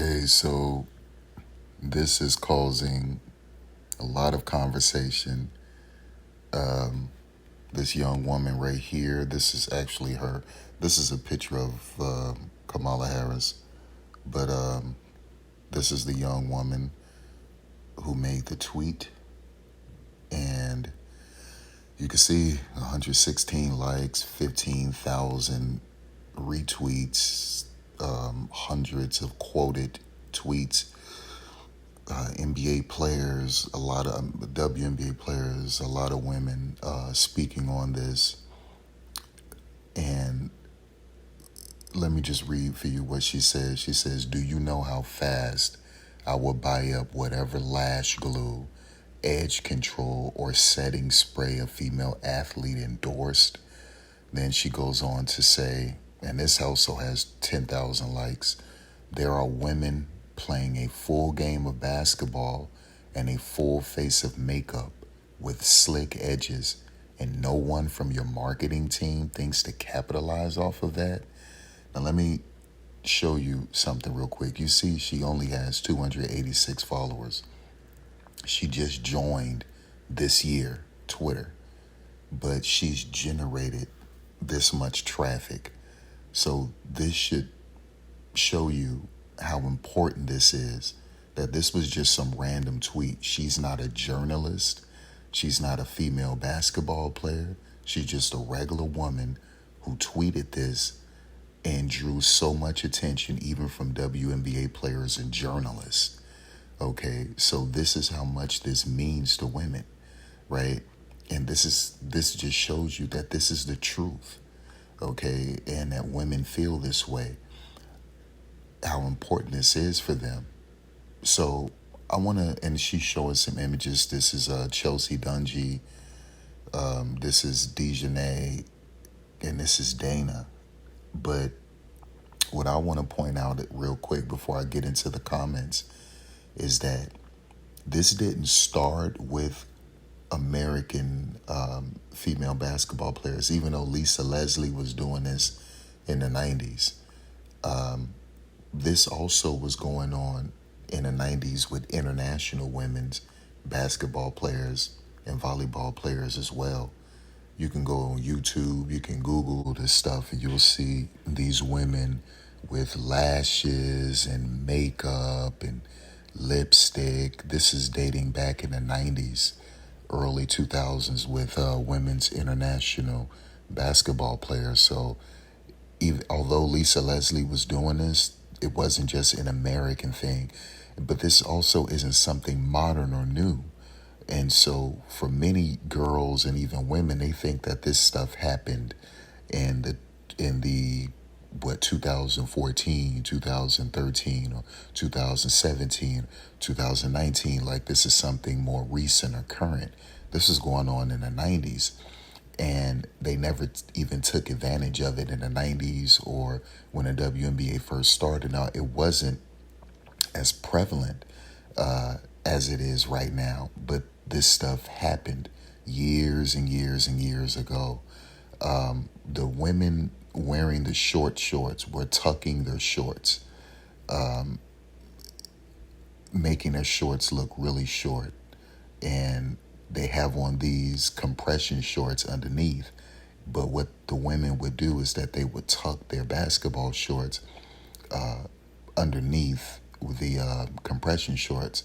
Okay, so this is causing a lot of conversation. This young woman right here, this is actually her. This is a picture of Kamala Harris, but this is the young woman who made the tweet. And you can see 116 likes, 15,000 retweets, hundreds of quoted tweets. NBA players, a lot of WNBA players, a lot of women speaking on this. And let me just read for you what she says. She says, "Do you know how fast I will buy up whatever lash glue, edge control, or setting spray a female athlete endorsed?" Then she goes on to say, and this also has 10,000 likes, "There are women playing a full game of basketball and a full face of makeup with slick edges, and no one from your marketing team thinks to capitalize off of that." Now, let me show you something real quick. You see, she only has 286 followers. She just joined this year Twitter, but she's generated this much traffic. So this should show you how important this is, that this was just some random tweet. She's not a journalist. She's not a female basketball player. She's just a regular woman who tweeted this and drew so much attention even from WNBA players and journalists. Okay, so this is how much this means to women, right? And this just shows you that this is the truth, okay, and that women feel this way, how important this is for them. So I want to, and she's showing some images. This is Chelsea Dungy, this is Dejanay, and this is Dana. But what I want to point out real quick before I get into the comments is that this didn't start with American female basketball players, even though Lisa Leslie was doing this in the 90s. This also was going on in the 90s with international women's basketball players and volleyball players as well. You can go on YouTube, you can Google this stuff, and you'll see these women with lashes and makeup and lipstick. This is dating back in the 90s, early 2000s with women's international basketball players. So although Lisa Leslie was doing this, it wasn't just an American thing. But this also isn't something modern or new. And so for many girls and even women, they think that this stuff happened in the 2014, 2013, or 2017, 2019, like this is something more recent or current. This is going on in the 90s. And they never even took advantage of it in the 90s or when the WNBA first started. Now, it wasn't as prevalent as it is right now, but this stuff happened years and years and years ago. The women wearing the short shorts were tucking their shorts, making their shorts look really short. And they have on these compression shorts underneath. But what the women would do is that they would tuck their basketball shorts underneath the compression shorts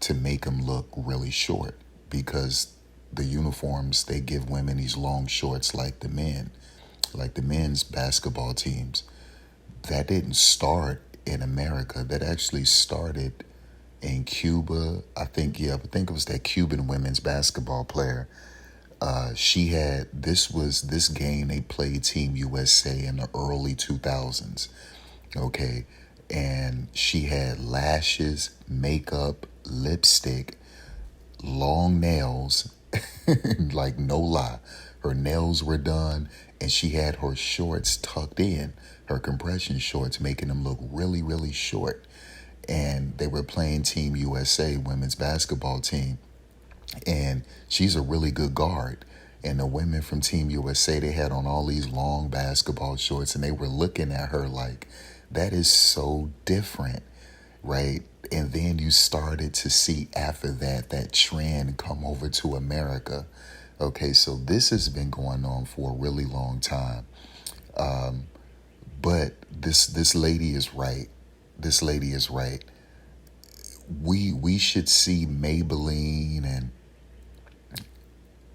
to make them look really short, because the uniforms, they give women these long shorts like the men's basketball teams. That didn't start in America. That actually started in Cuba. I think it was that Cuban women's basketball player. She had, this game they played Team USA in the early 2000s. Okay. And she had lashes, makeup, lipstick, long nails, like no lie. Her nails were done, and she had her shorts tucked in, her compression shorts, making them look really, really short. And they were playing Team USA, women's basketball team. And she's a really good guard. And the women from Team USA, they had on all these long basketball shorts, and they were looking at her like, that is so different. right? And then you started to see after that that trend come over to America. Okay, so this has been going on for a really long time. But this lady is right. This lady is right. We should see Maybelline and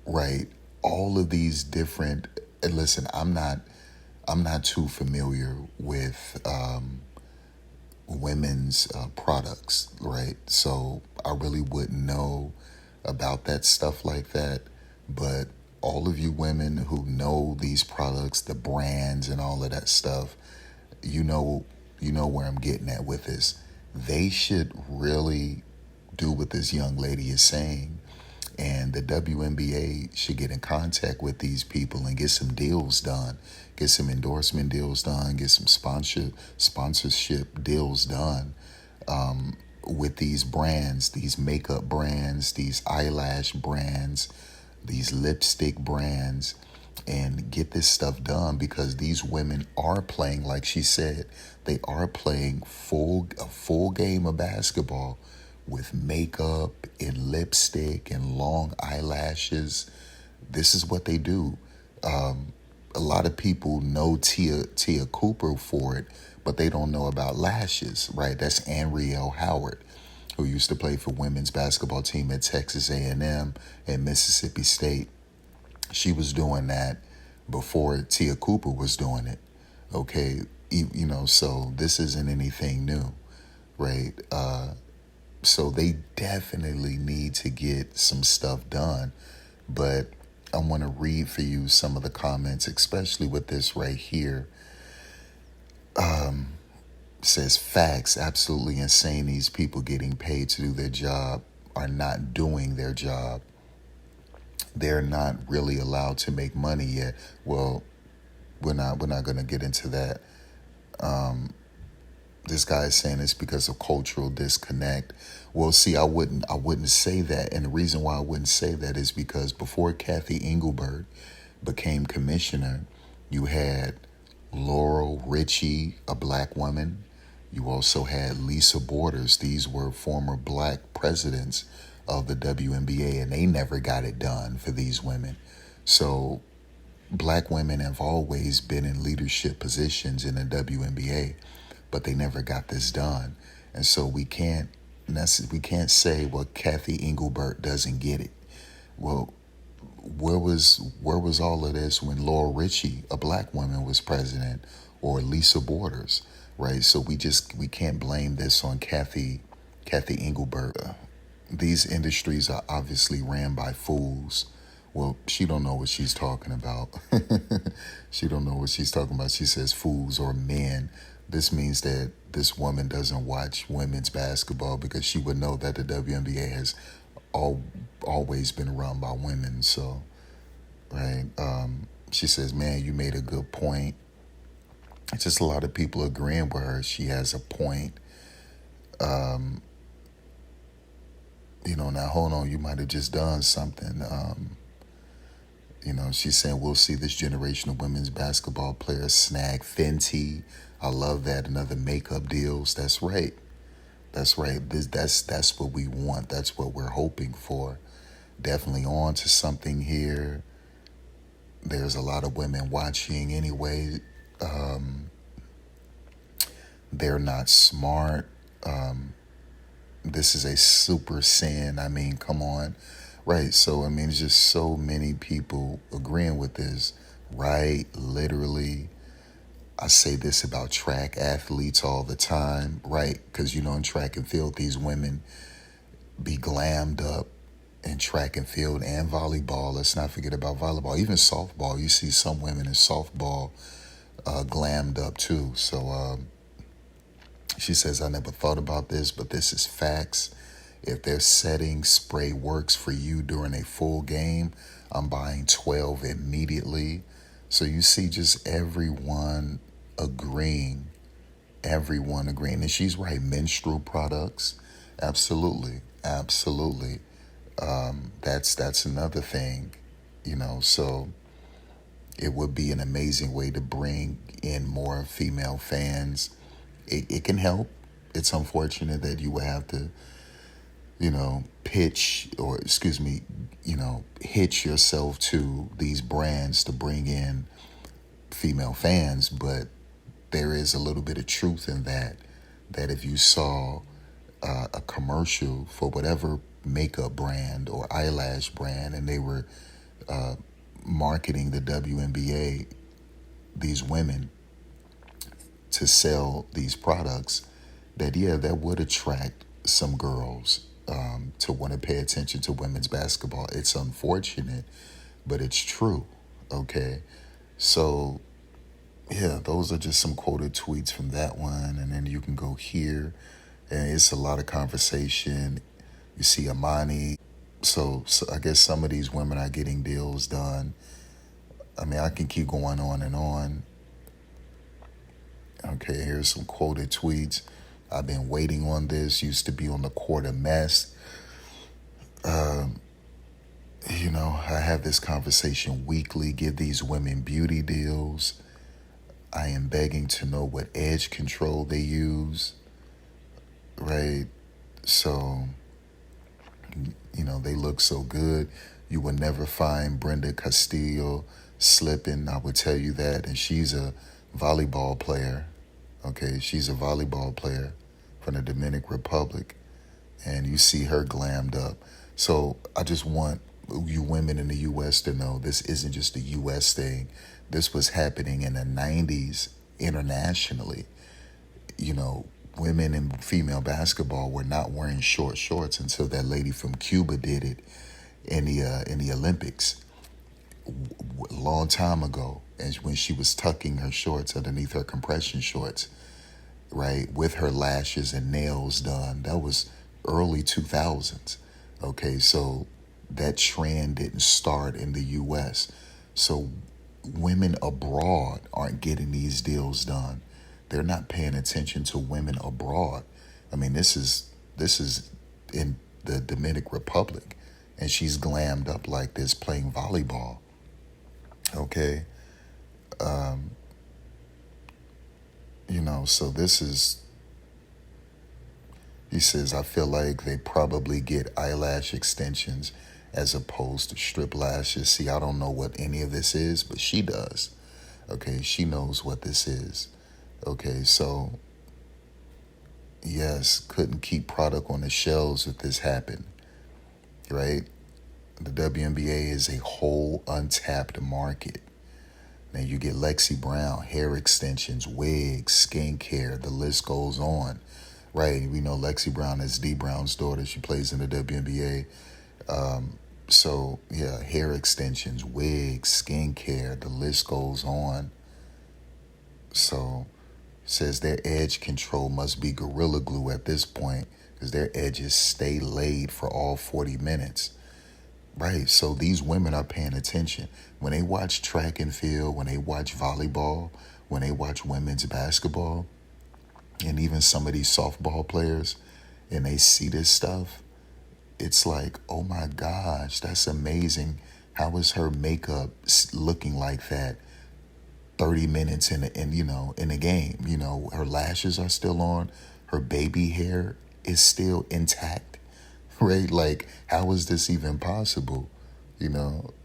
right all of these different. And listen, I'm not too familiar with women's products, right? So I really wouldn't know about that stuff like that. But all of you women who know these products, the brands and all of that stuff, you know, you know where I'm getting at with this. They should really do what this young lady is saying, and the WNBA should get in contact with these people and get some deals done, get some endorsement deals done, get some sponsorship deals done with these brands, these makeup brands, these eyelash brands, these lipstick brands, and get this stuff done because these women are playing, like she said, they are playing a full game of basketball with makeup and lipstick and long eyelashes. This is what they do. A lot of people know Tia Cooper for it, but they don't know about lashes, right? That's Anrielle Howard, who used to play for women's basketball team at Texas A&M and Mississippi State. She was doing that before Tia Cooper was doing it. Okay, so this isn't anything new, right? So they definitely need to get some stuff done. But I want to read for you some of the comments, especially with this right here. It says, facts, absolutely insane. These people getting paid to do their job are not doing their job. They're not really allowed to make money yet. Well, we're not going to get into that. This guy is saying it's because of cultural disconnect. Well, see, I wouldn't say that, and the reason why I wouldn't say that is because before Cathy Englebert became commissioner, you had Laurel Richie, a black woman. You also had Lisa Borders. These were former black presidents of the WNBA, and they never got it done for these women. So black women have always been in leadership positions in the WNBA, but they never got this done. And so we can't say, well, Cathy Englebert doesn't get it. Well, where was all of this when Laura Ritchie, a black woman, was president, or Lisa Borders, right? So we can't blame this on Cathy Englebert. These industries are obviously ran by fools. Well, she don't know what she's talking about. She don't know what she's talking about. She says fools or men. This means that this woman doesn't watch women's basketball because she would know that the WNBA has always been run by women. So, right. She says, man, you made a good point. It's just a lot of people agreeing with her. She has a point. Now hold on, you might have just done something. She's saying we'll see this generation of women's basketball players snag Fenty. I love that. Another makeup deals. That's right. That's right. That's what we want. That's what we're hoping for. Definitely on to something here. There's a lot of women watching anyway. They're not smart. This is a super sin. I mean, come on. Right. So, I mean, it's just so many people agreeing with this. Right. Literally. I say this about track athletes all the time. Right. Because, in track and field, these women be glammed up in track and field and volleyball. Let's not forget about volleyball. Even softball. You see some women in softball glammed up too. So, she says, I never thought about this, but this is facts. If their setting spray works for you during a full game, I'm buying 12 immediately. So you see just everyone agreeing. And she's right, menstrual products. Absolutely. Absolutely. That's another thing, so it would be an amazing way to bring in more female fans. It can help. it's unfortunate that you would have to, pitch or, excuse me, hitch yourself to these brands to bring in female fans. But there is a little bit of truth in that, that if you saw a commercial for whatever makeup brand or eyelash brand and they were marketing the WNBA, these women, to sell these products, that, yeah, that would attract some girls to want to pay attention to women's basketball. It's unfortunate, but it's true. Okay. So, yeah, those are just some quoted tweets from that one. And then you can go here, and it's a lot of conversation. You see Amani. So I guess some of these women are getting deals done. I mean, I can keep going on and on. Okay, here's some quoted tweets. I've been waiting on this. Used to be on the court a mess. I have this conversation weekly. Give these women beauty deals. I am begging to know what edge control they use. Right? So, they look so good. You will never find Brenda Castillo slipping. I would tell you that. And she's a volleyball player. Okay, she's a volleyball player from the Dominican Republic. And you see her glammed up. So I just want you women in the U.S. to know this isn't just a U.S. thing. This was happening in the 90s internationally. Women in female basketball were not wearing short shorts until that lady from Cuba did it in the Olympics a long time ago. And when she was tucking her shorts underneath her compression shorts, right, with her lashes and nails done. That was early 2000s. Okay, so that trend didn't start in the U.S. So women abroad aren't getting these deals done. They're not paying attention to women abroad. I mean, this is in the Dominican Republic, and she's glammed up like this playing volleyball. Okay. So this is, he says, I feel like they probably get eyelash extensions as opposed to strip lashes. See, I don't know what any of this is, but she does. Okay, she knows what this is. Okay, so, yes, couldn't keep product on the shelves if this happened, right? The WNBA is a whole untapped market. Now you get Lexi Brown, hair extensions, wigs, skincare, the list goes on. Right, we know Lexi Brown is Dee Brown's daughter. She plays in the WNBA. So, yeah, hair extensions, wigs, skincare, the list goes on. So, says their edge control must be Gorilla Glue at this point because their edges stay laid for all 40 minutes. Right, so these women are paying attention. When they watch track and field, when they watch volleyball, when they watch women's basketball, and even some of these softball players, and they see this stuff, it's like, oh my gosh, that's amazing. How is her makeup looking like that 30 minutes in the game? Her lashes are still on. Her baby hair is still intact, right? Like, how is this even possible?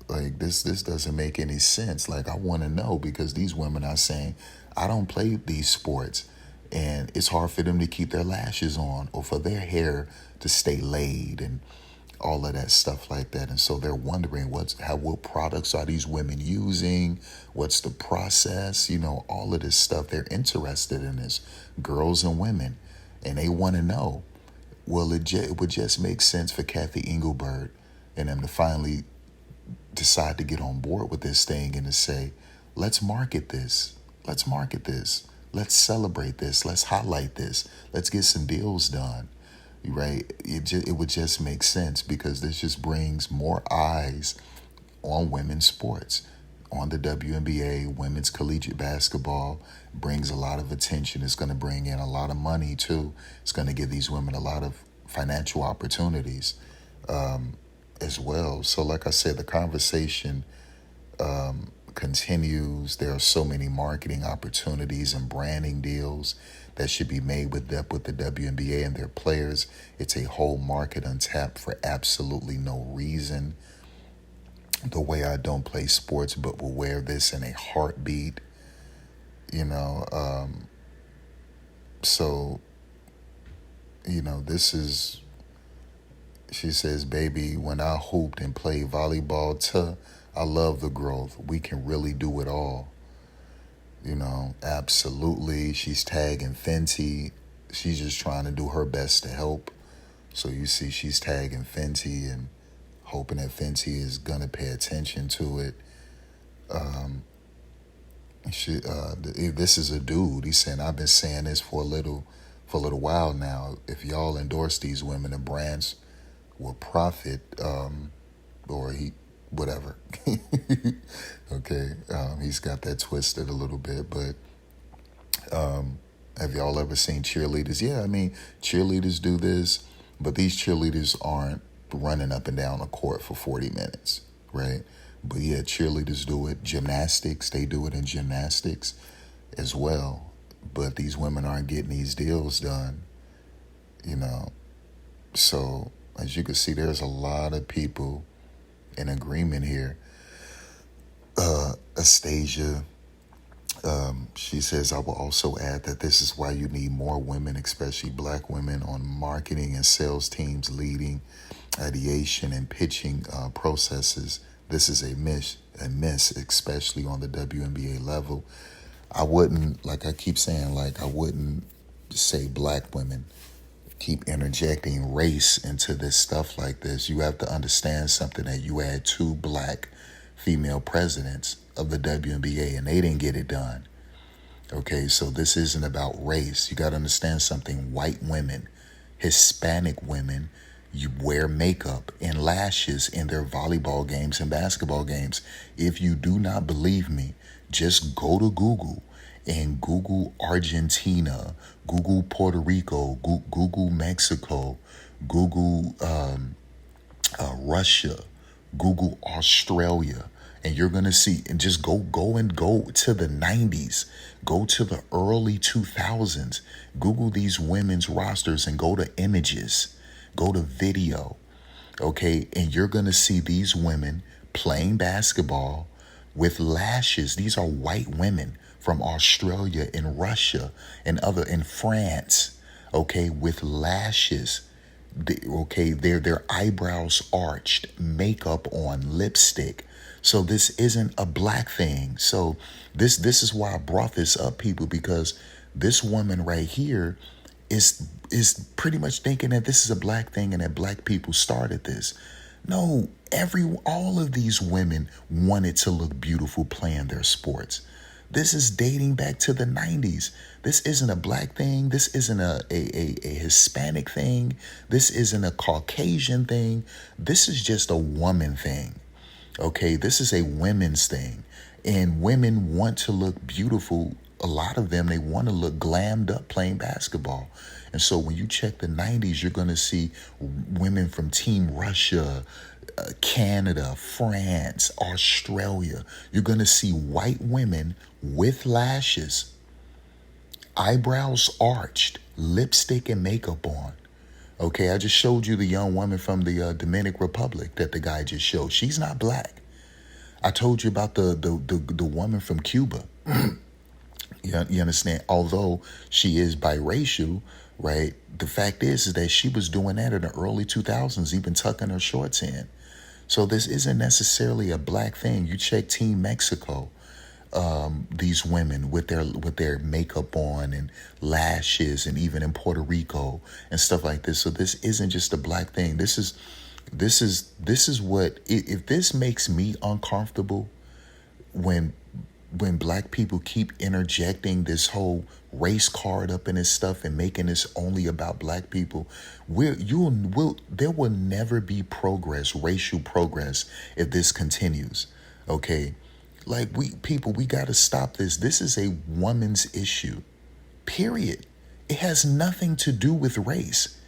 Like this doesn't make any sense. Like, I want to know, because these women are saying, I don't play these sports, and it's hard for them to keep their lashes on or for their hair to stay laid and all of that stuff like that. And so they're wondering what products are these women using? What's the process? All of this stuff. They're interested in this, girls and women, and they want to know. Well, it would just make sense for Cathy Englebert and them to finally decide to get on board with this thing and to say, let's market this. Let's market this. Let's celebrate this. Let's highlight this. Let's get some deals done. Right? It would just make sense, because this just brings more eyes on women's sports, on the WNBA, women's collegiate basketball. Brings a lot of attention. It's going to bring in a lot of money too. It's going to give these women a lot of financial opportunities as well. So like I said, the conversation continues. There are so many marketing opportunities and branding deals that should be made with the WNBA and their players. It's a whole market untapped for absolutely no reason. The way I don't play sports but will wear this in a heartbeat, you know. So, you know, this is, she says, baby, when I hooped and played volleyball, I love the growth. We can really do it all. You know, absolutely. She's tagging Fenty. She's just trying to do her best to help. So you see she's tagging Fenty and hoping that Fenty is going to pay attention to it. This is a dude. He's saying, I've been saying this for a little while now. If y'all endorse these women, the brands will profit, or whatever. Okay, he's got that twisted a little bit, but have y'all ever seen cheerleaders? Yeah, I mean, cheerleaders do this, but these cheerleaders aren't running up and down a court for 40 minutes, right? But yeah, cheerleaders do it. Gymnastics, they do it in gymnastics as well. But these women aren't getting these deals done, you know. So as you can see, there's a lot of people in agreement here. Astasia, she says, I will also add that this is why you need more women, especially black women, on marketing and sales teams leading ideation and pitching processes. This is a miss, especially on the WNBA level. I wouldn't, like I keep saying, like I wouldn't say black women. Keep interjecting race into this stuff like this. You have to understand something, that you had 2 black female presidents of the WNBA and they didn't get it done. Okay, so this isn't about race. You got to understand something. White women, Hispanic women, you wear makeup and lashes in their volleyball games and basketball games. If you do not believe me, just go to Google and Google Argentina, Google Puerto Rico, Google Mexico, Google Russia, Google Australia, and you're going to see, and just go to the 90s, go to the early 2000s, Google these women's rosters and go to images, go to video, okay, and you're going to see these women playing basketball with lashes. These are white women from Australia and Russia and in France, okay, with lashes. Okay, their eyebrows arched, makeup on, lipstick. So this isn't a black thing. So this is why I brought this up, people, because this woman right here is pretty much thinking that this is a black thing and that black people started this. No, all of these women wanted to look beautiful playing their sports. This is dating back to the 90s. This isn't a black thing. This isn't a Hispanic thing. This isn't a Caucasian thing. This is just a woman thing. Okay, this is a women's thing. And women want to look beautiful. A lot of them, they want to look glammed up playing basketball. And so when you check the 90s, you're going to see women from Team Russia, Canada, France, Australia. You're going to see white women with lashes, eyebrows arched, lipstick and makeup on. Okay, I just showed you the young woman from the Dominican Republic that the guy just showed. She's not black. I told you about the woman from Cuba. You understand? Although she is biracial, right? The fact is that she was doing that in the early 2000s, even tucking her shorts in. So this isn't necessarily a black thing. You check Team Mexico, these women with their makeup on and lashes, and even in Puerto Rico and stuff like this. So this isn't just a black thing. This is what, if this makes me uncomfortable when black people keep interjecting this whole race card up in this stuff and making this only about black people, there will never be progress, racial progress, if this continues. Okay, like we got to stop this. This is a woman's issue, period. It has nothing to do with race.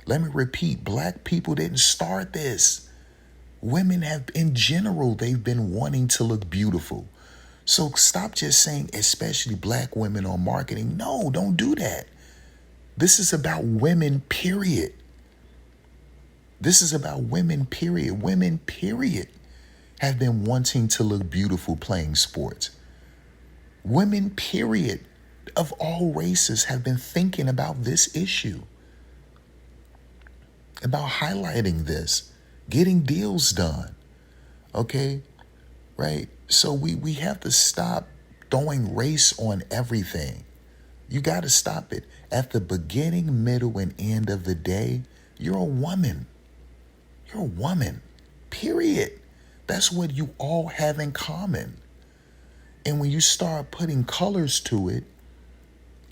Let me repeat, black people didn't start this. Women have, in general, they've been wanting to look beautiful. So stop just saying, especially black women on marketing. No, don't do that. This is about women, period. This is about women, period. Women, period, have been wanting to look beautiful playing sports. Women, period, of all races have been thinking about this issue, about highlighting this, getting deals done. Okay, right? So we have to stop throwing race on everything. You got to stop it. At the beginning, middle, and end of the day, you're a woman. You're a woman, period. That's what you all have in common. And when you start putting colors to it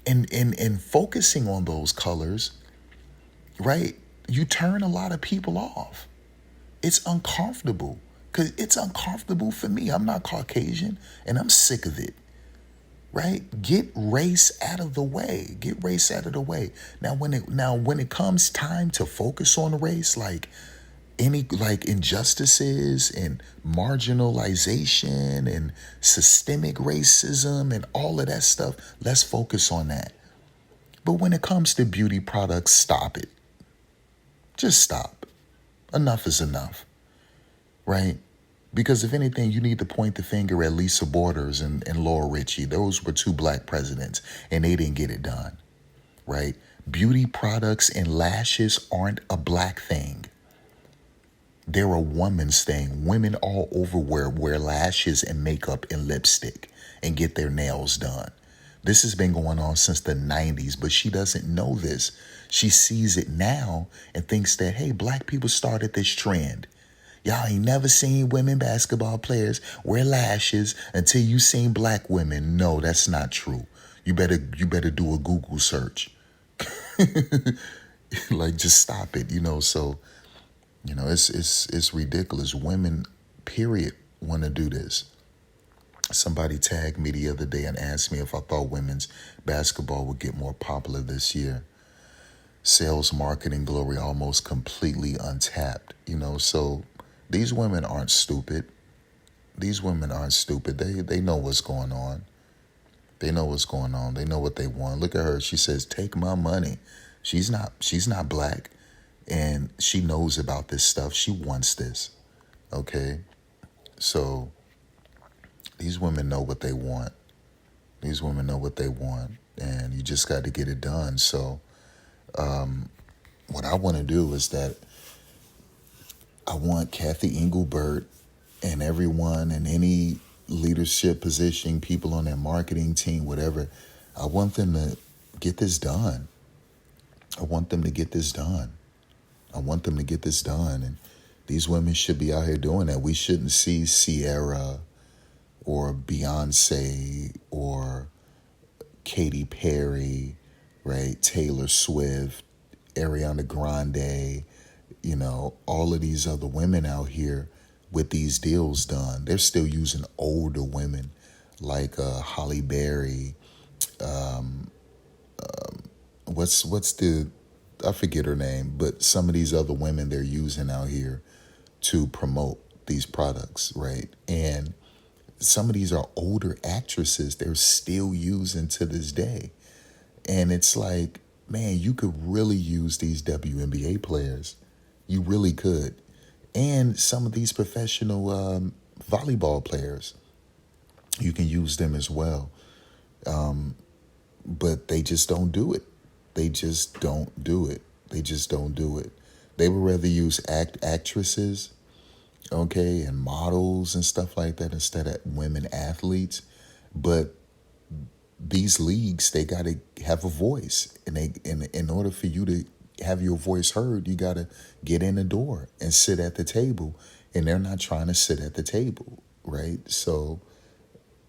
and focusing on those colors, right, you turn a lot of people off. It's uncomfortable, because it's uncomfortable for me. I'm not Caucasian, and I'm sick of it, right? Get race out of the way. Get race out of the way. Now, when it comes time to focus on race, like injustices and marginalization and systemic racism and all of that stuff, let's focus on that. But when it comes to beauty products, stop it. Just stop. Enough is enough, right? Because if anything, you need to point the finger at Lisa Borders and Laura Ritchie. Those were two black presidents, and they didn't get it done, right? Beauty products and lashes aren't a black thing. They're a woman's thing. Women all over wear lashes and makeup and lipstick and get their nails done. This has been going on since the 90s, but she doesn't know this. She sees it now and thinks that, hey, black people started this trend. Y'all ain't never seen women basketball players wear lashes until you seen black women. No, that's not true. You better do a Google search. Like, just stop it, so, it's ridiculous. Women, period, want to do this. Somebody tagged me the other day and asked me if I thought women's basketball would get more popular this year. Sales, marketing, glory, almost completely untapped, so these women aren't stupid. These women aren't stupid. They know what's going on. They know what's going on. They know what they want. Look at her. She says, take my money. She's not black, and she knows about this stuff. She wants this. Okay? So these women know what they want. These women know what they want, and you just got to get it done. So what I want to do is that I want Cathy Englebert and everyone in any leadership position, people on their marketing team, whatever, I want them to get this done. I want them to get this done. I want them to get this done. And these women should be out here doing that. We shouldn't see Sierra or Beyonce or Katy Perry, right? Taylor Swift, Ariana Grande, all of these other women out here with these deals done. They're still using older women like Holly Berry. I forget her name, but some of these other women they're using out here to promote these products, right? And some of these are older actresses they're still using to this day. And it's like, man, you could really use these WNBA players. You really could. And some of these professional volleyball players, you can use them as well. But they just don't do it. They just don't do it. They just don't do it. They would rather use actresses, okay, and models and stuff like that instead of women athletes. But these leagues, they got to have a voice. And in order for you to have your voice heard, you got to get in the door and sit at the table. And they're not trying to sit at the table, right? So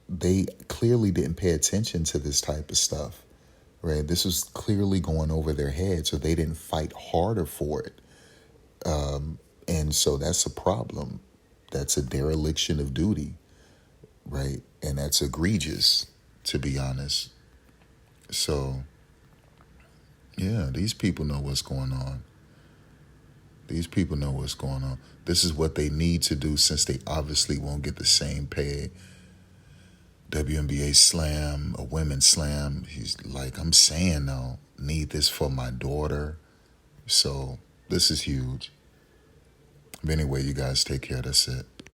they clearly didn't pay attention to this type of stuff, right? This was clearly going over their heads, so they didn't fight harder for it. And so that's a problem. That's a dereliction of duty, right? And that's egregious, to be honest. So, yeah, these people know what's going on. These people know what's going on. This is what they need to do, since they obviously won't get the same pay WNBA slam, a women's slam. He's like, I'm saying though, need this for my daughter. So this is huge. But anyway, you guys take care. That's it.